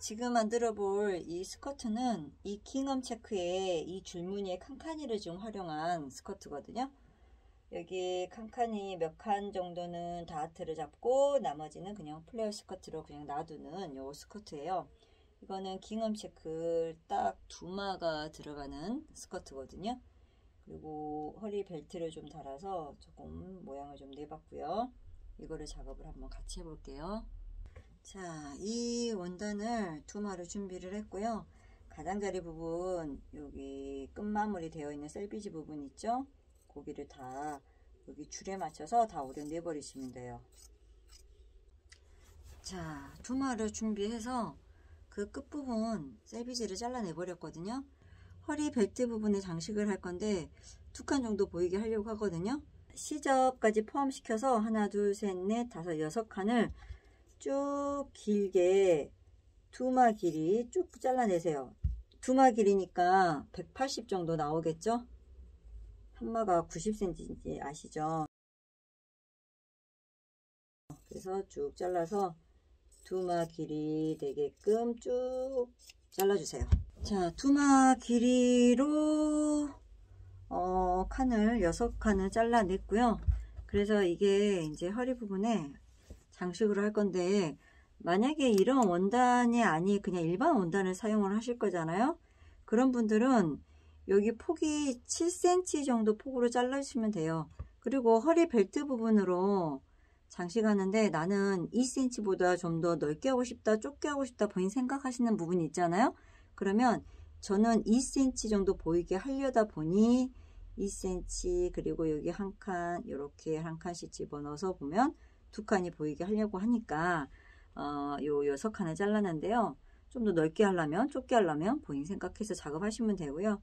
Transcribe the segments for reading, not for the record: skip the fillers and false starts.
지금 만들어 볼 이 스커트는 이 킹엄 체크의 이 줄무늬의 칸칸이를 좀 활용한 스커트거든요. 여기 칸칸이 몇 칸 정도는 다하트를 잡고 나머지는 그냥 플레어 스커트로 그냥 놔두는 요 스커트예요. 이거는 킹엄 체크 딱 두마가 들어가는 스커트거든요. 그리고 허리 벨트를 좀 달아서 조금 모양을 좀 내봤고요. 이거를 작업을 한번 같이 해볼게요. 자, 이 원단을 두마로 준비를 했고요. 가장자리 부분, 여기 끝마무리 되어 있는 셀비지 부분 있죠? 고기를 다 여기 줄에 맞춰서 다 오려내 버리시면 돼요. 자, 두마를 준비해서 그 끝부분 셀비지를 잘라내 버렸거든요. 허리 벨트 부분에 장식을 할 건데 2칸 정도 보이게 하려고 하거든요. 시접까지 포함시켜서 하나, 둘, 셋, 넷, 다섯, 6칸을 쭉 길게 두마 길이 쭉 잘라내세요. 두마 길이니까 180 정도 나오겠죠? 한마가 90cm인지 아시죠? 그래서 쭉 잘라서 두마 길이 되게끔 쭉 잘라주세요. 자, 두마 길이로 칸을 6칸을 잘라냈고요. 그래서 이게 이제 허리 부분에 장식으로 할 건데, 만약에 이런 원단이 아니 그냥 일반 원단을 사용을 하실 거잖아요. 그런 분들은 여기 폭이 7cm 정도 폭으로 잘라주시면 돼요. 그리고 허리 벨트 부분으로 장식하는데 나는 2cm보다 좀 더 넓게 하고 싶다, 좁게 하고 싶다 본인 생각하시는 부분이 있잖아요. 그러면 저는 2cm 정도 보이게 하려다 보니 2cm 그리고 여기 한 칸 이렇게 한 칸씩 집어넣어서 보면 2칸이 보이게 하려고 하니까 요 6칸을 잘랐는데요. 좀 더 넓게 하려면 좁게 하려면 본인 생각해서 작업하시면 되고요.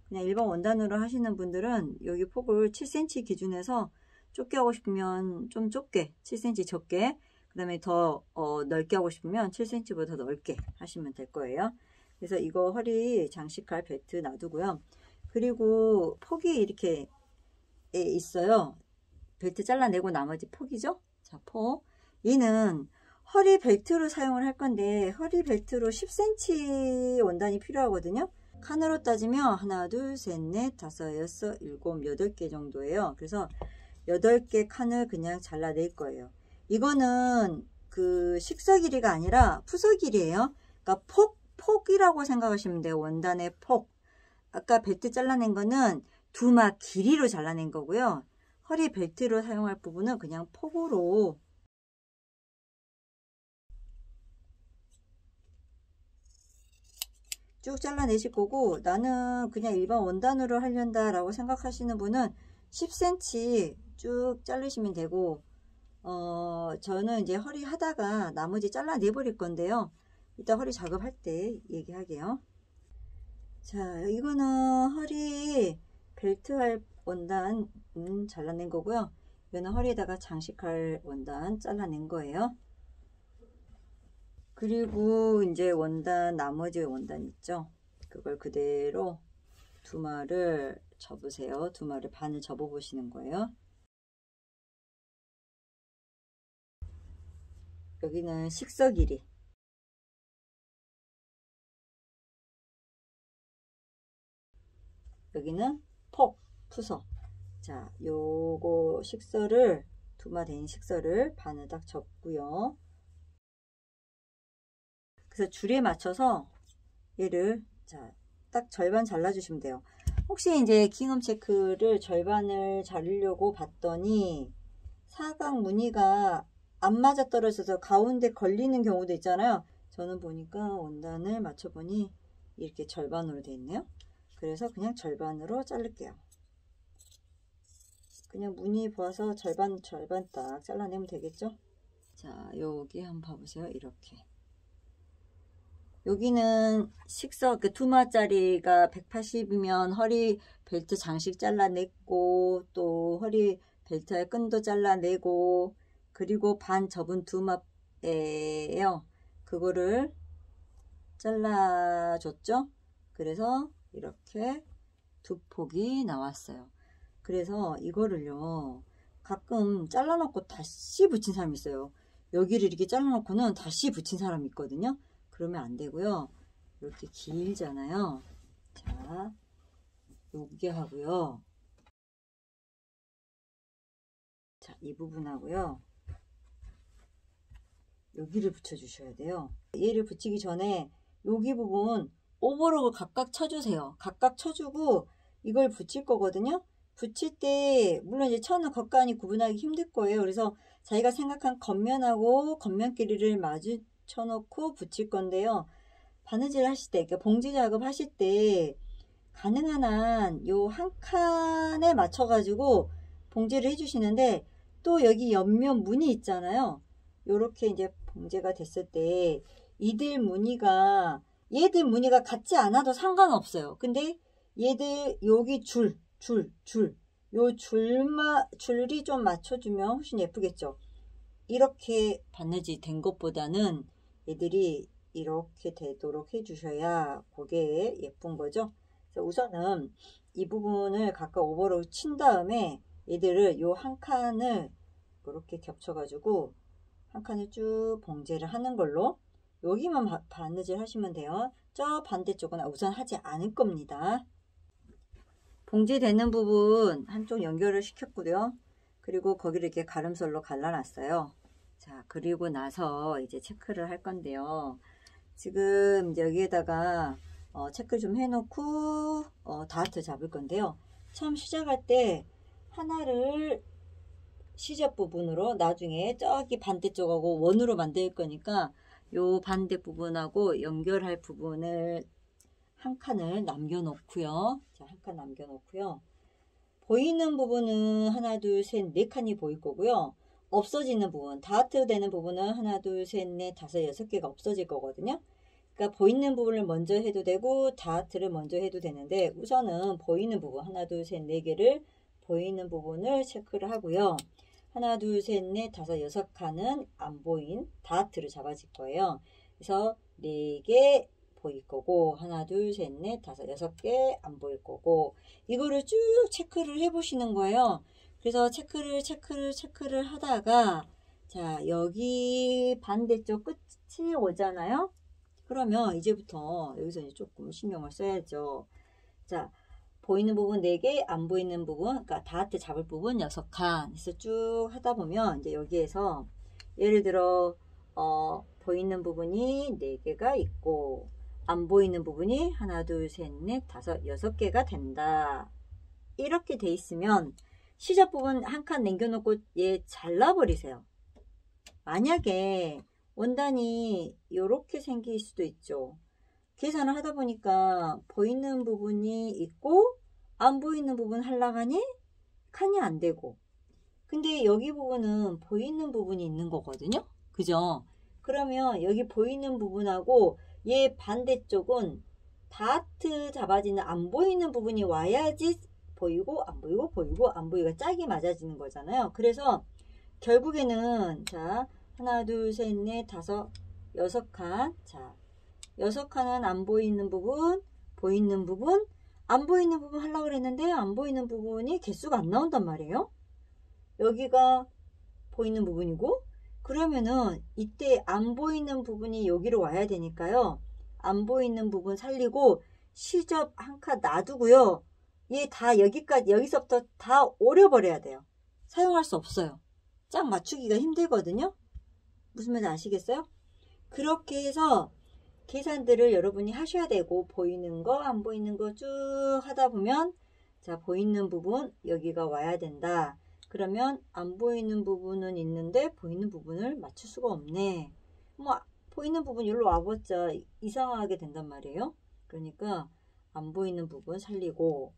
그냥 일반 원단으로 하시는 분들은 여기 폭을 7cm 기준에서 좁게 하고 싶으면 좀 좁게 7cm 적게, 그 다음에 더 넓게 하고 싶으면 7cm보다 더 넓게 하시면 될 거예요. 그래서 이거 허리 장식할 벨트 놔두고요. 그리고 폭이 이렇게 있어요. 벨트 잘라내고 나머지 폭이죠. 자, 폭. 얘는 허리 벨트로 사용을 할 건데 허리 벨트로 10cm 원단이 필요하거든요. 칸으로 따지면 하나, 둘, 셋, 넷, 다섯, 여섯, 일곱, 8개 정도예요. 그래서 8개 칸을 그냥 잘라낼 거예요. 이거는 그 식서 길이가 아니라 푸서 길이에요. 그러니까 폭이라고 생각하시면 돼요. 원단의 폭. 아까 벨트 잘라낸 거는 두마 길이로 잘라낸 거고요. 허리 벨트로 사용할 부분은 그냥 폭으로 쭉 잘라내실 거고, 나는 그냥 일반 원단으로 하련다 라고 생각하시는 분은 10cm 쭉 자르시면 되고, 저는 이제 허리 하다가 나머지 잘라내 버릴 건데요. 이따 허리 작업할 때 얘기하게요. 자, 이거는 허리 벨트 할 원단 잘라낸 거고요. 이거는 허리에다가 장식할 원단 잘라낸 거예요. 그리고 이제 원단, 나머지 원단 있죠? 그걸 그대로 두마를 접으세요. 두마를 반을 접어 보시는 거예요. 여기는 식서 길이. 여기는 폭, 푸서. 자, 요거 식서를, 두마 된 식서를 반을 딱 접고요. 그래서 줄에 맞춰서 얘를 자, 딱 절반 잘라주시면 돼요. 혹시 이제 킹엄 체크를 절반을 자르려고 봤더니 사각 무늬가 안 맞아 떨어져서 가운데 걸리는 경우도 있잖아요. 저는 보니까 원단을 맞춰보니 이렇게 절반으로 되어 있네요. 그래서 그냥 절반으로 자를게요. 그냥 무늬 보아서 절반 딱 잘라내면 되겠죠. 자, 여기 한번 봐보세요. 이렇게. 여기는 식서, 그 두마짜리가 180이면 허리 벨트 장식 잘라냈고, 또 허리 벨트의 끈도 잘라내고, 그리고 반 접은 두마예요. 그거를 잘라줬죠. 그래서 이렇게 두 폭이 나왔어요. 그래서 이거를요, 가끔 잘라놓고 다시 붙인 사람이 있어요. 여기를 이렇게 잘라놓고는 다시 붙인 사람이 있거든요. 그러면 안 되고요. 이렇게 길잖아요. 자, 요게 하고요. 자, 이 부분하고요. 여기를 붙여주셔야 돼요. 얘를 붙이기 전에 여기 부분 오버록을 각각 쳐주세요. 각각 쳐주고 이걸 붙일 거거든요. 붙일 때 물론 이제 천은 겉과 안이 구분하기 힘들 거예요. 그래서 자기가 생각한 겉면하고 겉면 길이를 마주쳐 놓고 붙일 건데요. 바느질 하실 때, 그러니까 봉지 작업 하실 때 가능한 한 요 한 칸에 맞춰 가지고 봉제를 해주시는데, 또 여기 옆면 무늬 있잖아요. 요렇게 이제 봉제가 됐을 때 얘들 무늬가 같지 않아도 상관없어요. 근데 얘들 여기 요 줄이 좀 맞춰주면 훨씬 예쁘겠죠. 이렇게 바느질 된 것보다는 얘들이 이렇게 되도록 해주셔야 그게 예쁜 거죠. 그래서 우선은 이 부분을 각각 오버로 친 다음에 얘들을 요 한 칸을 이렇게 겹쳐가지고 한 칸을 쭉 봉제를 하는 걸로, 여기만 바느질 하시면 돼요. 저 반대쪽은 우선 하지 않을 겁니다. 봉제되는 부분 한쪽 연결을 시켰고요. 그리고 거기를 이렇게 가름솔로 갈라놨어요. 자, 그리고 나서 이제 체크를 할 건데요. 지금 이제 여기에다가 체크 좀 해놓고 다트 잡을 건데요. 처음 시작할 때 하나를 시접 부분으로, 나중에 저기 반대쪽하고 원으로 만들 거니까 요 반대 부분하고 연결할 부분을 한 칸을 남겨놓고요. 자, 한 칸 남겨놓고요. 보이는 부분은 하나, 둘, 셋, 네 칸이 보일 거고요. 없어지는 부분, 다트 되는 부분은 하나, 둘, 셋, 넷, 다섯, 여섯 개가 없어질 거거든요. 그러니까 보이는 부분을 먼저 해도 되고 다트를 먼저 해도 되는데, 우선은 보이는 부분 하나, 둘, 셋, 네 개를 보이는 부분을 체크를 하고요. 하나, 둘, 셋, 넷, 다섯, 여섯 칸은 안 보인 다트를 잡아줄 거예요. 그래서 4개 보일 거고, 하나, 둘, 셋, 넷, 다섯, 여섯 개 안 보일 거고, 이거를 쭉 체크를 해 보시는 거예요. 그래서 체크를 하다가, 자, 여기 반대쪽 끝이 오잖아요. 그러면 이제부터 여기서 이제 조금 신경을 써야죠. 자, 보이는 부분 4개, 안 보이는 부분, 그러니까 다트 잡을 부분 6칸 해서 쭉 하다 보면 이제 여기에서 예를 들어 보이는 부분이 4개가 있고 안 보이는 부분이 하나, 둘, 셋, 넷, 다섯, 6개가 된다. 이렇게 돼 있으면 시접 부분 한 칸 남겨놓고 얘 잘라버리세요. 만약에 원단이 이렇게 생길 수도 있죠. 계산을 하다 보니까 보이는 부분이 있고 안 보이는 부분 하려고 하니 칸이 안 되고, 근데 여기 부분은 보이는 부분이 있는 거거든요. 그죠? 그러면 여기 보이는 부분하고 얘 반대쪽은 다트 잡아지는 안 보이는 부분이 와야지 보이고 안 보이고 보이고 안 보이가 짝이 맞아지는 거잖아요. 그래서 결국에는 자, 하나, 둘, 셋, 넷, 다섯, 6칸. 자, 6칸은 안 보이는 부분, 보이는 부분, 안 보이는 부분 하려고 그랬는데 안 보이는 부분이 개수가 안 나온단 말이에요. 여기가 보이는 부분이고, 그러면은 이때 안 보이는 부분이 여기로 와야 되니까요. 안 보이는 부분 살리고 시접 한 칸 놔두고요. 얘 다 여기까지, 여기서부터 다 오려버려야 돼요. 사용할 수 없어요. 짝 맞추기가 힘들거든요. 무슨 말인지 아시겠어요? 그렇게 해서 계산들을 여러분이 하셔야 되고, 보이는 거 안 보이는 거 쭉 하다 보면, 자, 보이는 부분 여기가 와야 된다. 그러면 안 보이는 부분은 있는데 보이는 부분을 맞출 수가 없네. 뭐 보이는 부분 여기로 와봤자 이상하게 된단 말이에요. 그러니까 안 보이는 부분 살리고,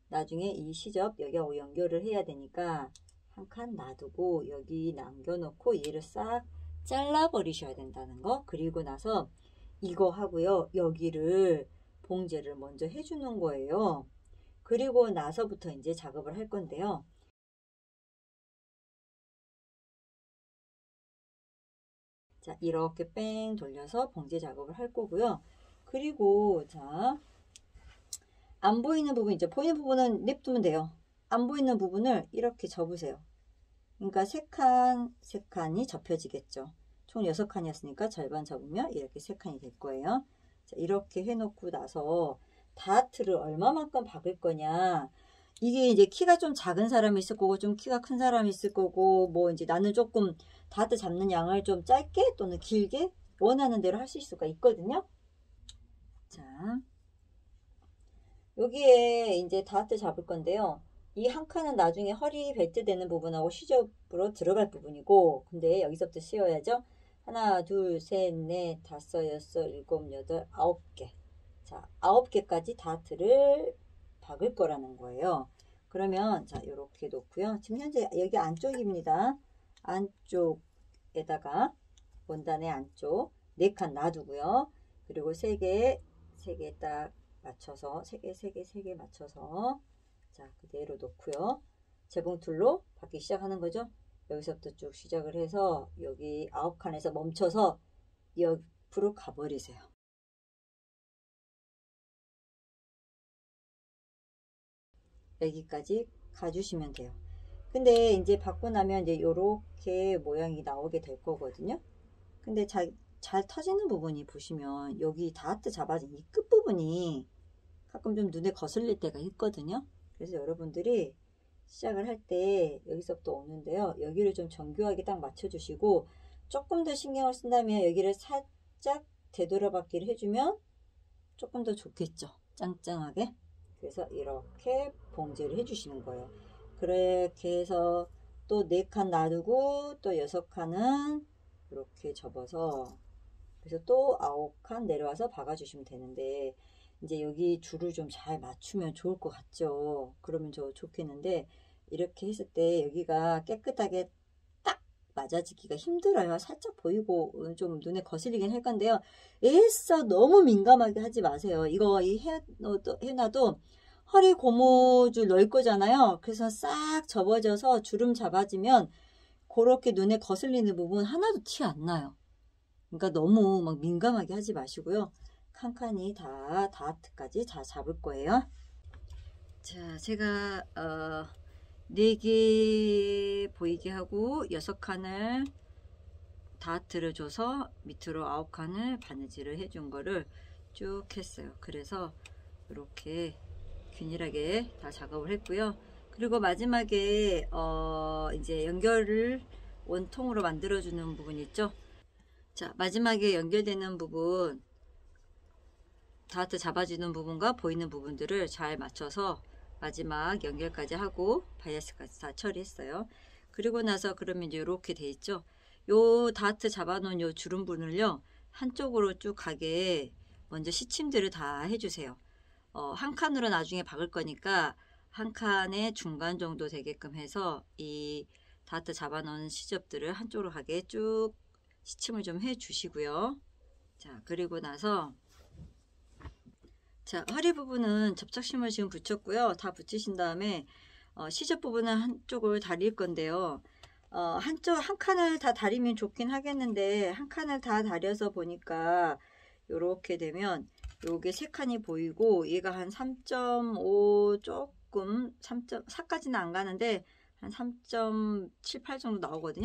나중에 이 시접 여기하고 연결을 해야 되니까 한 칸 놔두고 여기 남겨놓고 얘를 싹 잘라버리셔야 된다는 거. 그리고 나서 이거 하고요. 여기를 봉제를 먼저 해주는 거예요. 그리고 나서부터 이제 작업을 할 건데요. 자, 이렇게 뺑 돌려서 봉제 작업을 할 거고요. 그리고 자, 안 보이는 부분, 이제 보이는 부분은 냅두면 돼요. 안 보이는 부분을 이렇게 접으세요. 그러니까 세 칸이 접혀지겠죠. 총 6칸이었으니까 절반 접으면 이렇게 3칸이 될 거예요. 자, 이렇게 해놓고 나서 다트를 얼마만큼 박을 거냐. 이게 이제 키가 좀 작은 사람이 있을 거고 좀 키가 큰 사람이 있을 거고 뭐 이제 나는 조금 다트 잡는 양을 좀 짧게 또는 길게 원하는 대로 하실 수가 있거든요. 자, 여기에 이제 다트 잡을 건데요. 이 한 칸은 나중에 허리 벨트 되는 부분하고 시접으로 들어갈 부분이고, 근데 여기서부터 씌워야죠. 하나, 둘, 셋, 넷, 다섯, 여섯, 일곱, 여덟, 9개. 자, 9개까지 다트를 박을 거라는 거예요. 그러면 자, 이렇게 놓고요. 지금 현재 여기 안쪽입니다. 안쪽에다가 원단의 안쪽 4칸 놔두고요. 그리고 3개 딱 맞춰서 3개 맞춰서 자, 그대로 놓고요. 재봉틀로 받기 시작하는 거죠. 여기서부터 쭉 시작을 해서 여기 9칸에서 멈춰서 옆으로 가버리세요. 여기까지 가주시면 돼요. 근데 이제 받고 나면 이제 요렇게 모양이 나오게 될 거거든요. 근데 잘 터지는 부분이 보시면 여기 다트 잡아진 이 끝부분이 가끔 좀 눈에 거슬릴 때가 있거든요. 그래서 여러분들이 시작을 할 때 여기서부터 오는데요. 여기를 좀 정교하게 딱 맞춰주시고 조금 더 신경을 쓴다면 여기를 살짝 되돌아받기를 해주면 조금 더 좋겠죠. 짱짱하게. 그래서 이렇게 봉제를 해주시는 거예요. 그렇게 해서 또 4칸 놔두고 또 6칸은 이렇게 접어서 그래서 또 9칸 내려와서 박아주시면 되는데 이제 여기 줄을 좀 잘 맞추면 좋을 것 같죠. 그러면 저 좋겠는데 이렇게 했을 때 여기가 깨끗하게 딱 맞아지기가 힘들어요. 살짝 보이고 좀 눈에 거슬리긴 할 건데요. 애써 너무 민감하게 하지 마세요. 이거 해놔도 허리 고무줄 넣을 거잖아요. 그래서 싹 접어져서 주름 잡아지면 그렇게 눈에 거슬리는 부분 하나도 티 안 나요. 그러니까 너무 막 민감하게 하지 마시고요. 칸칸이 다 다트까지 다 잡을 거예요. 자, 제가 4개 보이게 하고 6칸을 다트를 줘서 밑으로 9칸을 바느질을 해준 거를 쭉 했어요. 그래서 이렇게 균일하게 다 작업을 했고요. 그리고 마지막에 이제 연결을 원통으로 만들어주는 부분 있죠. 자, 마지막에 연결되는 부분 다트 잡아주는 부분과 보이는 부분들을 잘 맞춰서 마지막 연결까지 하고 바이아스까지 다 처리했어요. 그리고 나서 그러면 이제 이렇게 돼 있죠. 요 다트 잡아놓은 요 주름분을요 한쪽으로 쭉 가게 먼저 시침들을 다 해주세요. 한 칸으로 나중에 박을 거니까 한 칸의 중간 정도 되게끔 해서 이 다트 잡아놓은 시접들을 한쪽으로 가게 쭉 시침을 좀 해 주시고요. 자, 그리고 나서 자, 허리 부분은 접착심을 지금 붙였고요. 다 붙이신 다음에 시접 부분은 한쪽을 다릴 건데요. 한 칸을 다 다리면 좋긴 하겠는데 한 칸을 다 다려서 보니까 요렇게 되면 요게 3칸이 보이고 얘가 한 3.5 조금 3.4까지는 안 가는데 한 3.78 정도 나오거든요.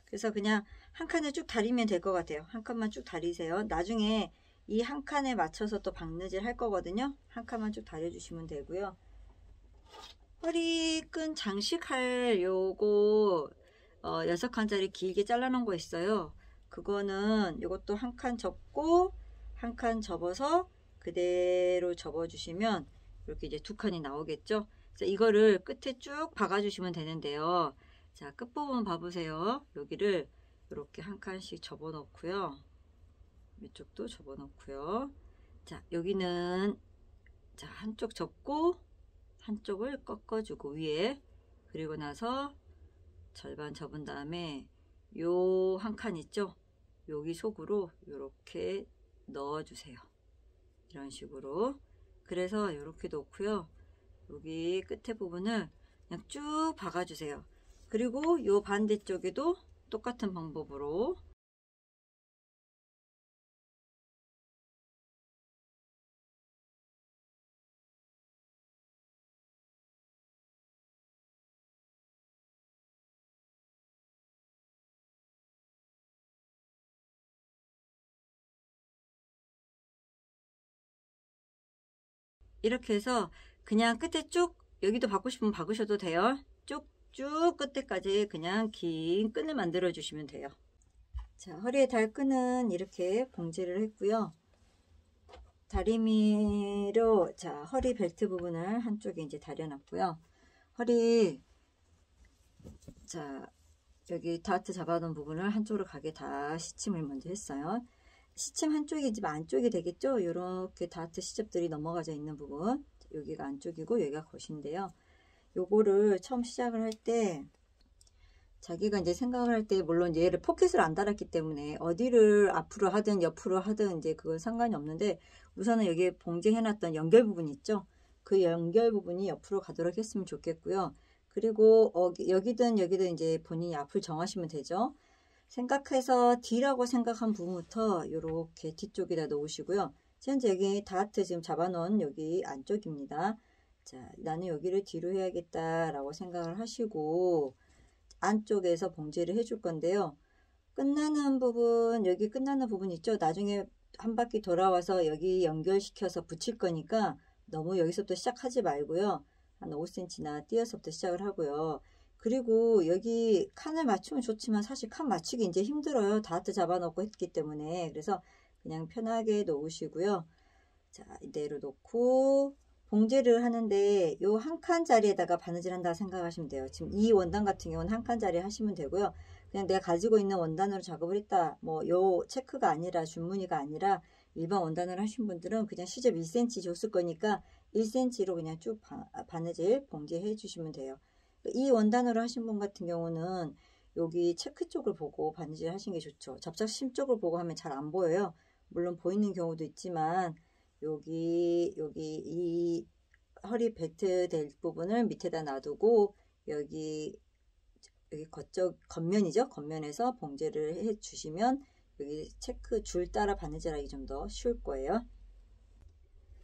그래서 그냥 한 칸을 쭉 다리면 될 것 같아요. 한 칸만 쭉 다리세요. 나중에 이 한 칸에 맞춰서 또 바느질 할 거거든요. 한 칸만 쭉 다려주시면 되고요. 허리끈 장식할 요거 6칸짜리 길게 잘라놓은 거 있어요. 그거는 이것도 한 칸 접고 한 칸 접어서 그대로 접어주시면 이렇게 이제 2칸이 나오겠죠. 그래서 이거를 끝에 쭉 박아주시면 되는데요. 자, 끝부분 봐보세요. 여기를 이렇게 한 칸씩 접어 놓고요. 이쪽도 접어 놓고요. 자, 여기는 자, 한쪽 접고 한쪽을 꺾어주고 위에 그리고 나서 절반 접은 다음에 요 한 칸 있죠? 여기 속으로 이렇게 넣어주세요. 이런 식으로. 그래서 이렇게 놓고요. 여기 끝에 부분을 그냥 쭉 박아주세요. 그리고 요 반대쪽에도 똑같은 방법으로 이렇게 해서 그냥 끝에 쭉, 여기도 박고 싶으면 박으셔도 돼요. 쭉쭉 끝에까지 그냥 긴 끈을 만들어 주시면 돼요. 자, 허리에 달 끈은 이렇게 봉제를 했고요. 다리미로, 자, 허리 벨트 부분을 한쪽에 이제 다려놨고요. 허리, 자, 여기 다트 잡아놓은 부분을 한쪽으로 가게 다 시침을 먼저 했어요. 시침 한쪽이지만 안쪽이 되겠죠? 이렇게 다트 시접들이 넘어가져 있는 부분, 여기가 안쪽이고 여기가 겉인데요. 요거를 처음 시작을 할 때 자기가 이제 생각을 할 때, 물론 얘를 포켓을 안 달았기 때문에 어디를 앞으로 하든 옆으로 하든 이제 그건 상관이 없는데, 우선은 여기에 봉제해놨던 연결 부분 있죠? 그 연결 부분이 옆으로 가도록 했으면 좋겠고요. 그리고 여기든 여기든 이제 본인이 앞을 정하시면 되죠. 생각해서 D라고 생각한 부분부터 이렇게 뒤쪽에다 놓으시고요. 현재 여기 다트 지금 잡아놓은 여기 안쪽입니다. 자, 나는 여기를 D로 해야겠다라고 생각을 하시고 안쪽에서 봉제를 해줄 건데요. 끝나는 부분, 여기 끝나는 부분 있죠? 나중에 한 바퀴 돌아와서 여기 연결시켜서 붙일 거니까 너무 여기서부터 시작하지 말고요. 한 5cm나 띄어서부터 시작을 하고요. 그리고 여기 칸을 맞추면 좋지만 사실 칸 맞추기 이제 힘들어요. 다트 잡아놓고 했기 때문에. 그래서 그냥 편하게 놓으시고요. 자, 이대로 놓고 봉제를 하는데 요 한 칸짜리에다가 바느질 한다 생각하시면 돼요. 지금 이 원단 같은 경우는 한 칸짜리 하시면 되고요. 그냥 내가 가지고 있는 원단으로 작업을 했다, 뭐 요 체크가 아니라 준무늬가 아니라 일반 원단을 하신 분들은 그냥 시접 1cm 줬을 거니까 1cm로 그냥 쭉 바느질 봉제해 주시면 돼요. 이 원단으로 하신 분 같은 경우는 여기 체크 쪽을 보고 바느질 하시는 게 좋죠. 접착심 쪽을 보고 하면 잘 안 보여요. 물론 보이는 경우도 있지만 여기 이 허리 벨트 될 부분을 밑에다 놔두고 여기 겉면이죠. 겉면에서 봉제를 해 주시면 여기 체크 줄 따라 바느질하기 좀 더 쉬울 거예요.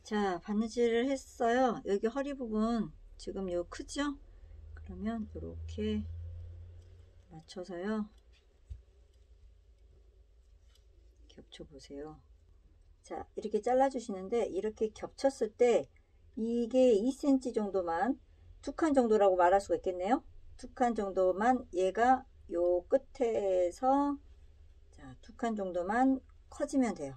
자, 바느질을 했어요. 여기 허리 부분 지금 요 크죠? 그러면 이렇게 맞춰서요. 겹쳐 보세요. 자, 이렇게 잘라 주시는데 이렇게 겹쳤을 때 이게 2cm 정도만, 2칸 정도라고 말할 수가 있겠네요. 2칸 정도만, 얘가 요 끝에서 자, 2칸 정도만 커지면 돼요.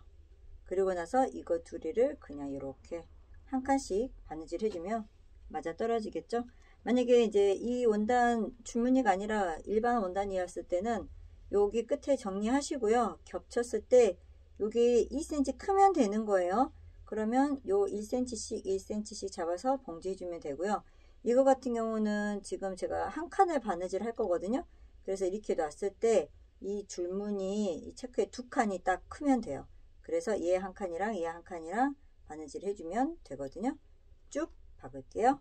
그리고 나서 이거 둘이를 그냥 이렇게 한 칸씩 바느질 해주면 맞아 떨어지겠죠. 만약에 이제 이 원단 준무늬가 아니라 일반 원단이었을 때는 여기 끝에 정리하시고요. 겹쳤을 때 여기 2cm 크면 되는 거예요. 그러면 요 1cm씩 1cm씩 잡아서 봉제해 주면 되고요. 이거 같은 경우는 지금 제가 한 칸을 바느질 할 거거든요. 그래서 이렇게 놨을 때 이 줄무늬 이 체크에 2칸이 딱 크면 돼요. 그래서 얘 한 칸이랑 얘 한 칸이랑 바느질 해주면 되거든요. 쭉 박을게요.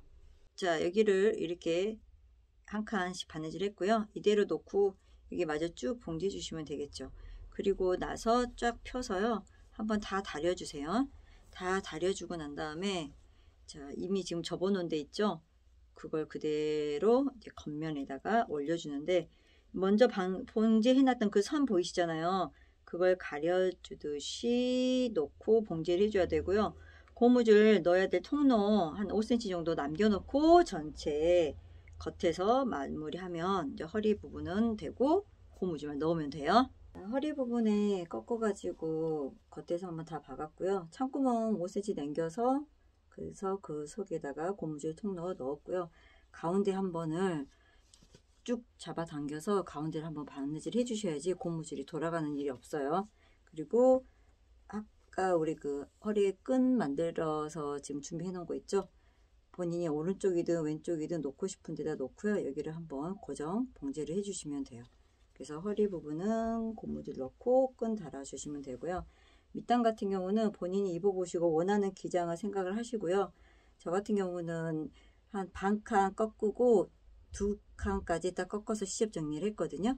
자, 여기를 이렇게 한 칸씩 바느질 했고요. 이대로 놓고 여기 마저 쭉 봉제해 주시면 되겠죠. 그리고 나서 쫙 펴서요. 한번 다 다려주세요. 다 다려주고 난 다음에 자, 이미 지금 접어놓은 데 있죠? 그걸 그대로 이제 겉면에다가 올려주는데 먼저 봉제해놨던 그 선 보이시잖아요. 그걸 가려주듯이 놓고 봉제를 해줘야 되고요. 고무줄 넣어야 될 통로 한 5cm 정도 남겨놓고 전체 겉에서 마무리하면 이제 허리 부분은 되고 고무줄만 넣으면 돼요. 허리 부분에 꺾어가지고 겉에서 한번 다 박았고요. 창구멍 5cm 남겨서 그래서 그 속에다가 고무줄 통로 넣었고요. 가운데 한 번을 쭉 잡아당겨서 가운데를 한번 바느질 해주셔야지 고무줄이 돌아가는 일이 없어요. 그리고 아까 우리 그 허리에 끈 만들어서 지금 준비해 놓은 거 있죠? 본인이 오른쪽이든 왼쪽이든 놓고 싶은 데다 놓고요. 여기를 한번 고정 봉제를 해주시면 돼요. 그래서 허리 부분은 고무줄 넣고 끈 달아주시면 되고요. 밑단 같은 경우는 본인이 입어보시고 원하는 기장을 생각을 하시고요. 저 같은 경우는 한 반 칸 꺾고 2칸까지 딱 꺾어서 시접 정리를 했거든요.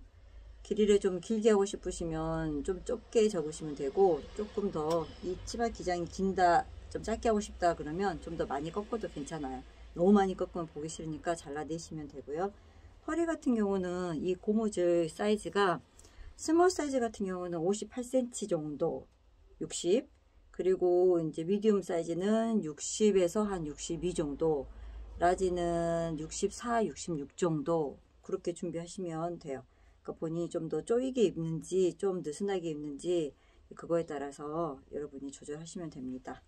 길이를 좀 길게 하고 싶으시면 좀 좁게 접으시면 되고, 조금 더 이 치마 기장이 긴다, 좀 짧게 하고 싶다 그러면 좀 더 많이 꺾어도 괜찮아요. 너무 많이 꺾으면 보기 싫으니까 잘라내시면 되고요. 허리 같은 경우는 이 고무줄 사이즈가 스몰 사이즈 같은 경우는 58cm 정도, 60, 그리고 이제 미디움 사이즈는 60에서 한 62 정도, 라지는 64, 66 정도 그렇게 준비하시면 돼요. 그러니까 본인이 좀 더 조이게 입는지 좀 느슨하게 입는지 그거에 따라서 여러분이 조절하시면 됩니다.